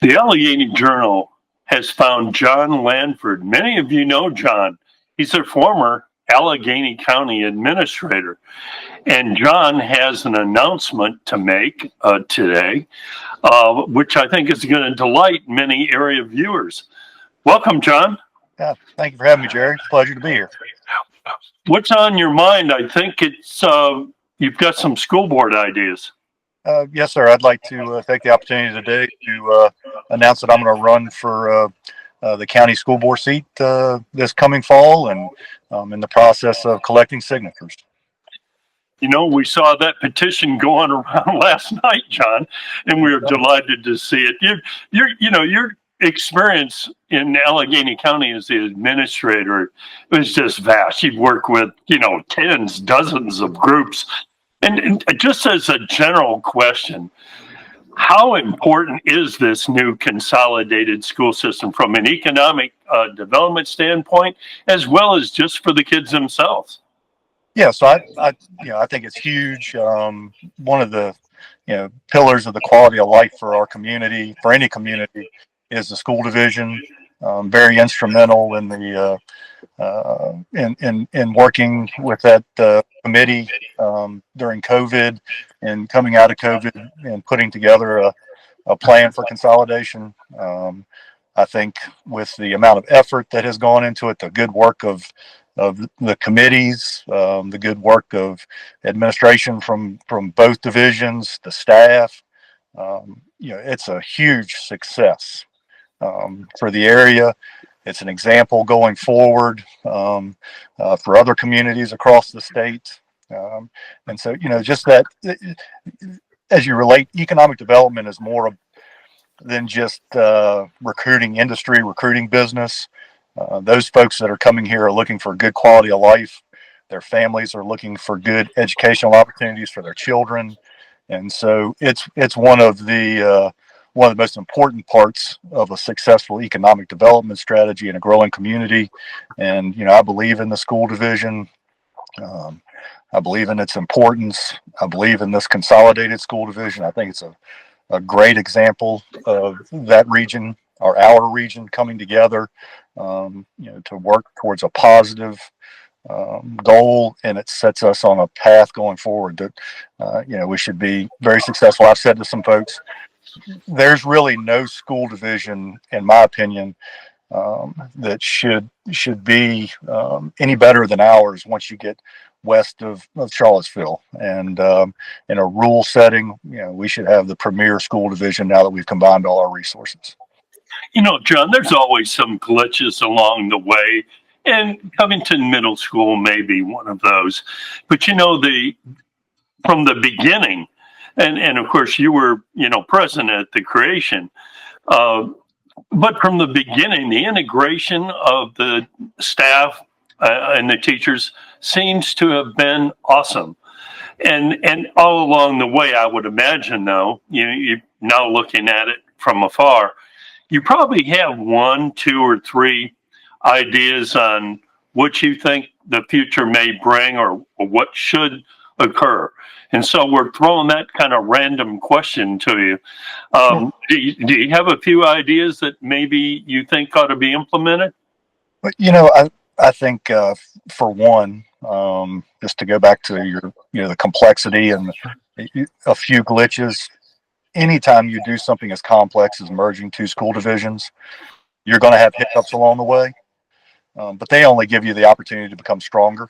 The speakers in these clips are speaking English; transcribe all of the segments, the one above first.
The Alleghany Journal has found Jon Lanford. Many of you know Jon. He's a former Alleghany County Administrator. And Jon has an announcement to make today, which I think is going to delight many area viewers. Welcome, Jon. Yeah, thank you for having me, Jerry. Pleasure to be here. What's on your mind? I think it's you've got some school board ideas. Yes, sir. I'd like to take the opportunity today to announce that I'm going to run for the county school board seat this coming fall, and I'm in the process of collecting signatures. You know, we saw that petition going around last night, Jon, and we were delighted to see it. Your experience in Alleghany County as the administrator was just vast. You'd work with, tens, dozens of groups. And just as a general question, how important is this new consolidated school system from an economic development standpoint, as well as just for the kids themselves? Yeah, so I think it's huge. One of the pillars of the quality of life for our community, for any community, is the school division. Very instrumental in the in working with that committee during COVID and coming out of COVID and putting together a plan for consolidation. I think with the amount of effort that has gone into it, the good work of the committees, the good work of administration from both divisions, the staff, it's a huge success for the area. It's an example going forward for other communities across the state. And so, just that, as you relate, economic development is more than just recruiting industry, recruiting business. Those folks that are coming here are looking for good quality of life. Their families are looking for good educational opportunities for their children. And so it's one of the most important parts of a successful economic development strategy in a growing community. And, I believe in the school division. I believe in its importance. I believe in this consolidated school division. I think it's a great example of that region, or our region, coming together, to work towards a positive goal, and it sets us on a path going forward that, we should be very successful. I've said to some folks, there's really no school division, in my opinion, that should be any better than ours once you get west of Charlottesville. And in a rural setting, we should have the premier school division now that we've combined all our resources. Jon, there's always some glitches along the way, and Covington Middle School may be one of those. But from the beginning, and of course you were present at the creation, but from the beginning, the integration of the staff and the teachers seems to have been awesome. And all along the way, I would imagine, though, you're now looking at it from afar, you probably have 1, 2, or 3 ideas on what you think the future may bring, or what should occur. And so we're throwing that kind of random question to you. Do you have a few ideas that maybe you think ought to be implemented? But, I think for one, just to go back to the complexity and a few glitches. Anytime you do something as complex as merging 2 school divisions, you're going to have hiccups along the way, but they only give you the opportunity to become stronger,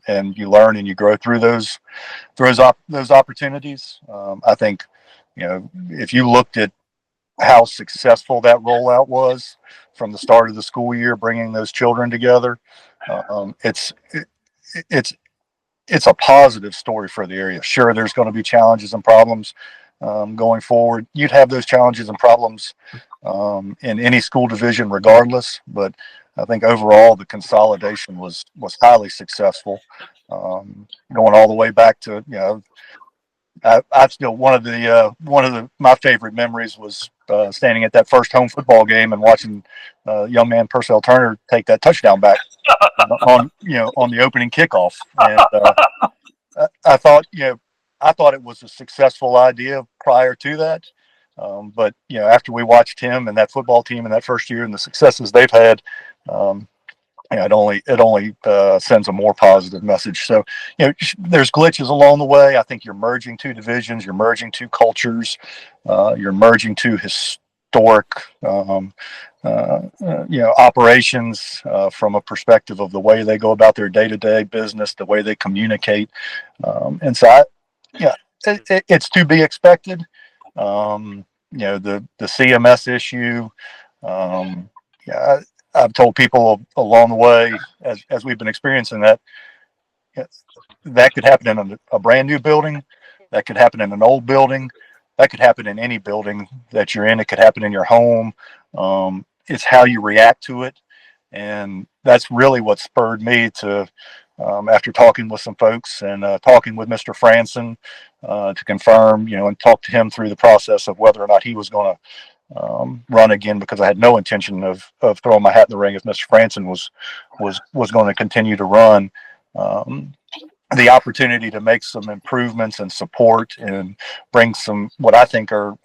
and you learn and you grow through those opportunities. I think, if you looked at how successful that rollout was from the start of the school year, bringing those children together, it's a positive story for the area. Sure, there's going to be challenges and problems going forward. You'd have those challenges and problems in any school division regardless, but I think overall the consolidation was highly successful. Going all the way back to, I still, one of my favorite memories was standing at that first home football game and watching young man Purcell Turner take that touchdown back on the opening kickoff. And I thought it was a successful idea prior to that. But after we watched him and that football team in that first year and the successes they've had, it only sends a more positive message. So, there's glitches along the way. I think you're merging two divisions, you're merging two cultures, you're merging two historic, operations from a perspective of the way they go about their day-to-day business, the way they communicate, and so it's to be expected. The CMS issue. I've told people along the way as we've been experiencing that could happen in a brand new building, that could happen in an old building, that could happen in any building that you're in. It could happen in your home. It's how you react to it, and that's really what spurred me to, after talking with some folks and talking with Mr. Franson to confirm, and talk to him through the process of whether or not he was going to run again, because I had no intention of throwing my hat in the ring if Mr. Franson was going to continue to run. The opportunity to make some improvements and support and bring some, what I think are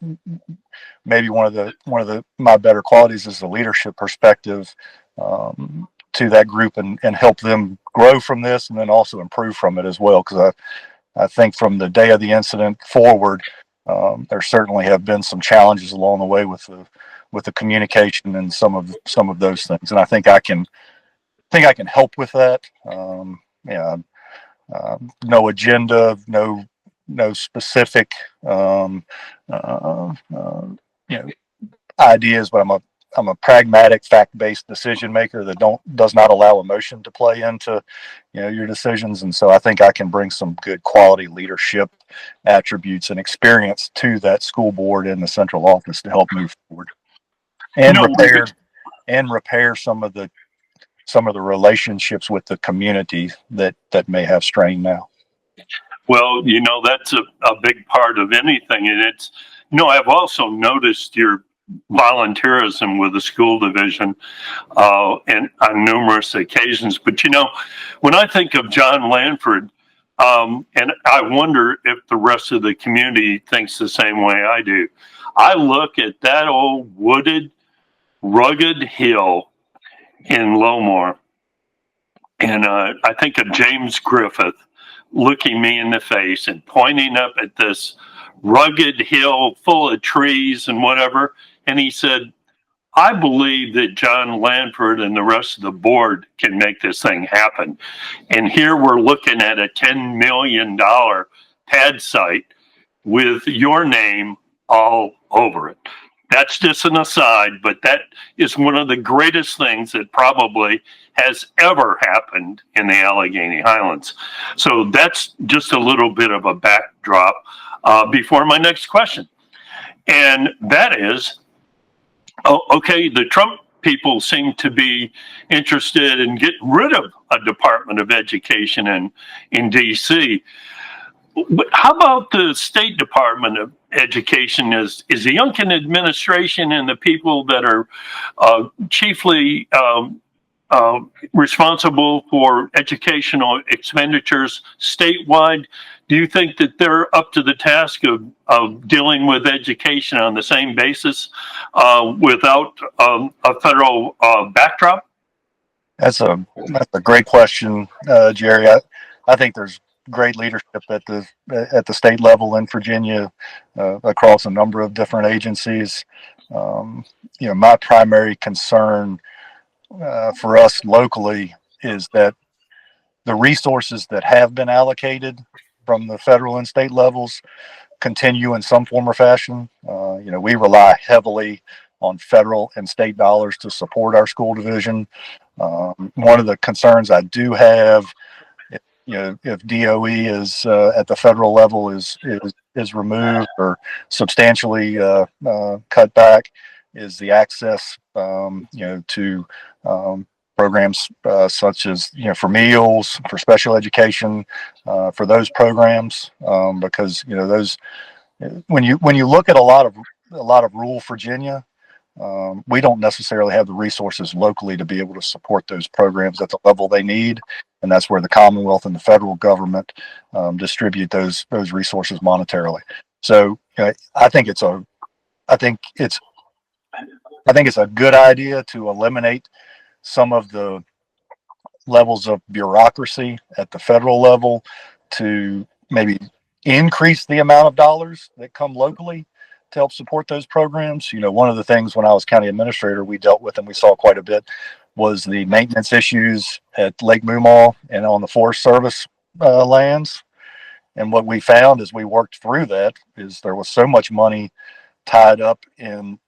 maybe one of my better qualities is the leadership perspective to that group and help them grow from this and then also improve from it as well. Because I think from the day of the incident forward, there certainly have been some challenges along the way with the communication and some of those things, and I think I can help with that. No agenda, no specific ideas, but I'm a pragmatic, fact-based decision maker that does not allow emotion to play into your decisions, and so I think I can bring some good quality leadership attributes and experience to that school board and the central office to help move forward and repair some of the relationships with the community that may have strained now. Well, that's a big part of anything, and it's I've also noticed your volunteerism with the school division and on numerous occasions. But when I think of Jon Lanford, and I wonder if the rest of the community thinks the same way I do, I look at that old wooded, rugged hill in Lowmore, and I think of James Griffith looking me in the face and pointing up at this rugged hill full of trees and whatever. And he said, I believe that Jon Lanford and the rest of the board can make this thing happen. And here we're looking at a $10 million pad site with your name all over it. That's just an aside, but that is one of the greatest things that probably has ever happened in the Alleghany Highlands. So that's just a little bit of a backdrop before my next question. And that is, okay, the Trump people seem to be interested in getting rid of a Department of Education in D.C. But how about the State Department of Education? Is the Youngkin administration and the people that are chiefly responsible for educational expenditures statewide, do you think that they're up to the task of dealing with education on the same basis without a federal backdrop? That's a great question, Jerry. I think there's great leadership at the state level in Virginia across a number of different agencies. My primary concern for us locally is that the resources that have been allocated from the federal and state levels continue in some form or fashion. We rely heavily on federal and state dollars to support our school division. One of the concerns I do have, if DOE is at the federal level is removed or substantially cut back, is the access to programs such as for meals, for special education, for those programs, because those, when you look at a lot of rural Virginia, we don't necessarily have the resources locally to be able to support those programs at the level they need, and that's where the Commonwealth and the federal government distribute those resources monetarily. So I think it's a I think it's a good idea to eliminate some of the levels of bureaucracy at the federal level to maybe increase the amount of dollars that come locally to help support those programs. One of the things when I was county administrator we dealt with and we saw quite a bit was the maintenance issues at Lake Moomaw and on the Forest Service lands. And what we found as we worked through that is there was so much money tied up in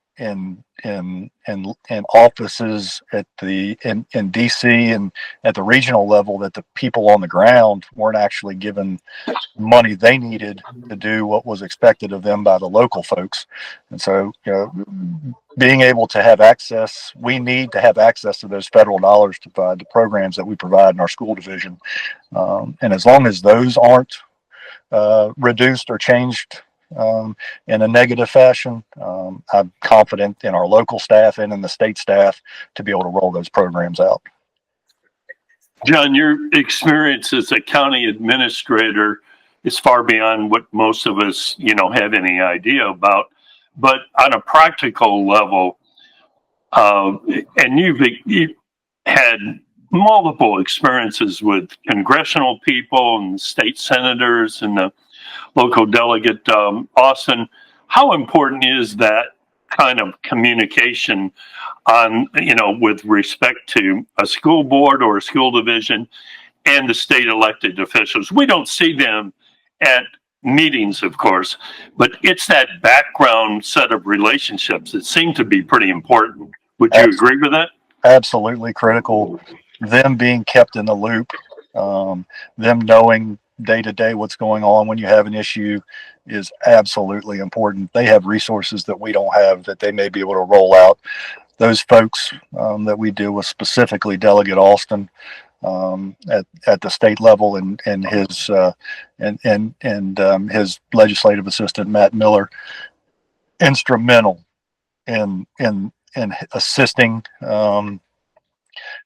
offices in DC and at the regional level that the people on the ground weren't actually given money they needed to do what was expected of them by the local folks. And so, being able to have access, we need to have access to those federal dollars to provide the programs that we provide in our school division. And as long as those aren't reduced or changed in a negative fashion, I'm confident in our local staff and in the state staff to be able to roll those programs out. Jon, your experience as a county administrator is far beyond what most of us, have any idea about. But on a practical level, and you've had multiple experiences with congressional people and state senators and the local delegate, Austin, how important is that kind of communication on, with respect to a school board or a school division and the state elected officials? We don't see them at meetings, of course, but it's that background set of relationships that seem to be pretty important. Would you agree with that? Absolutely critical. Them being kept in the loop, them knowing day to day what's going on when you have an issue is absolutely important. They have resources that we don't have that they may be able to roll out. Those folks that we deal with, specifically Delegate Austin at the state level and his his legislative assistant Matt Miller, instrumental in assisting.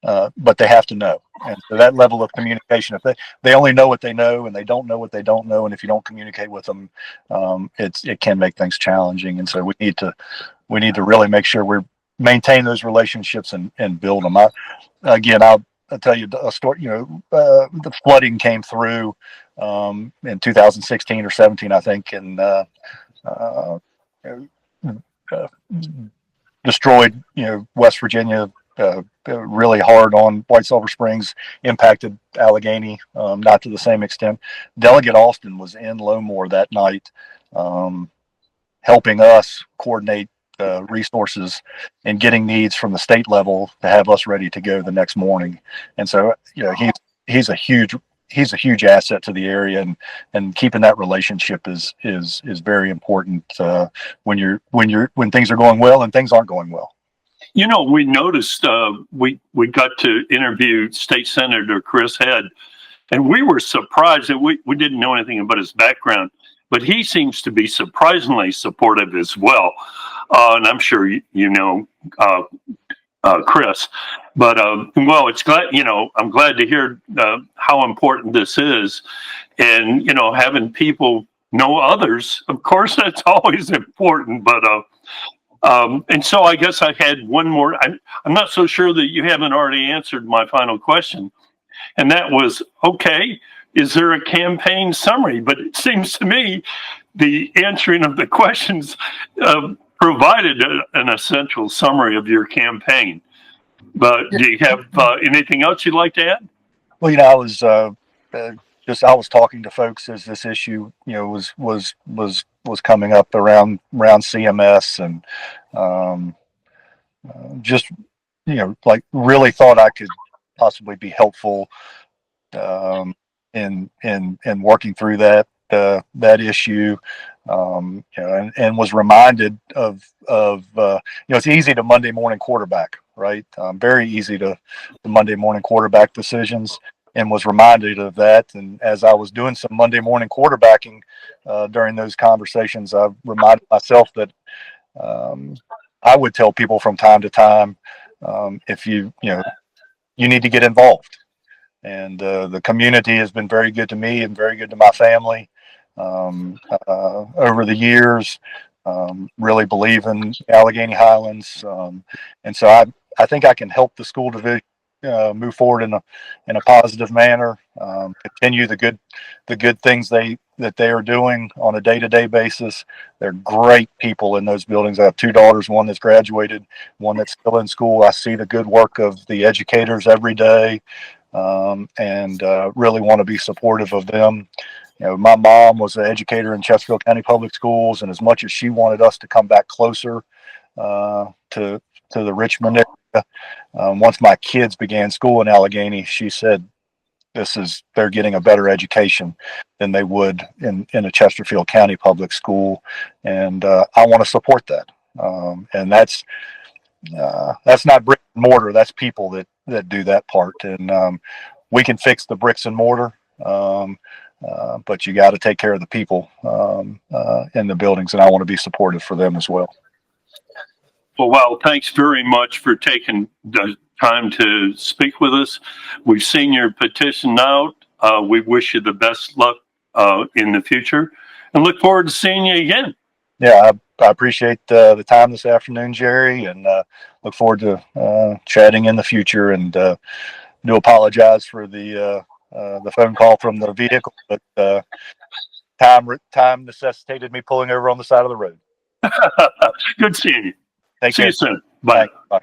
But they have to know, and so that level of communication, if they only know what they know and they don't know what they don't know, and if you don't communicate with them, it can make things challenging. And so we need to really make sure we maintain those relationships and build them. I'll tell you a story. The flooding came through in 2016 or 17, I think, and destroyed West Virginia. Really hard on White Silver Springs, impacted Alleghany, not to the same extent. Delegate Austin was in Lowmore that night, helping us coordinate resources and getting needs from the state level to have us ready to go the next morning. And so, he's a huge asset to the area, and keeping that relationship is very important when things are going well and things aren't going well. We noticed we got to interview State Senator Chris Head, and we were surprised that we didn't know anything about his background, but he seems to be surprisingly supportive as well. And I'm sure Chris, but it's glad I'm glad to hear how important this is, and having people know others. Of course, that's always important, but. And so I guess I had one more. I'm not so sure that you haven't already answered my final question. And that was, okay, is there a campaign summary? But it seems to me the answering of the questions provided an essential summary of your campaign. But do you have anything else you'd like to add? Well, I was I was talking to folks as this issue, was coming up around CMS, and just really thought I could possibly be helpful in working through that issue, and was reminded of it's easy to Monday morning quarterback, right? Very easy to Monday morning quarterback decisions. And was reminded of that. And as I was doing some Monday morning quarterbacking during those conversations, I reminded myself that I would tell people from time to time, if you need to get involved. And the community has been very good to me and very good to my family over the years. really believe in Alleghany Highlands. And so I think I can help the school division move forward in a positive manner, continue the good things that they are doing on a day-to-day basis. They're great people in those buildings. I have two daughters, one that's graduated, one that's still in school. I see the good work of the educators every day, and really want to be supportive of them. You know, my mom was an educator in Chesterfield County Public Schools, and as much as she wanted us to come back closer to the Richmond area, once my kids began school in Alleghany, she said, they're getting a better education than they would in a Chesterfield County public school. And I want to support that. And that's not brick and mortar. That's people that do that part. And we can fix the bricks and mortar. But you got to take care of the people in the buildings. And I want to be supportive for them as well. Well, thanks very much for taking the time to speak with us. We've seen your petition out. We wish you the best luck in the future and look forward to seeing you again. Yeah, I appreciate the time this afternoon, Jerry, and look forward to chatting in the future. And do apologize for the phone call from the vehicle, but time necessitated me pulling over on the side of the road. Good seeing you. Take See care. you soon. Bye. Bye.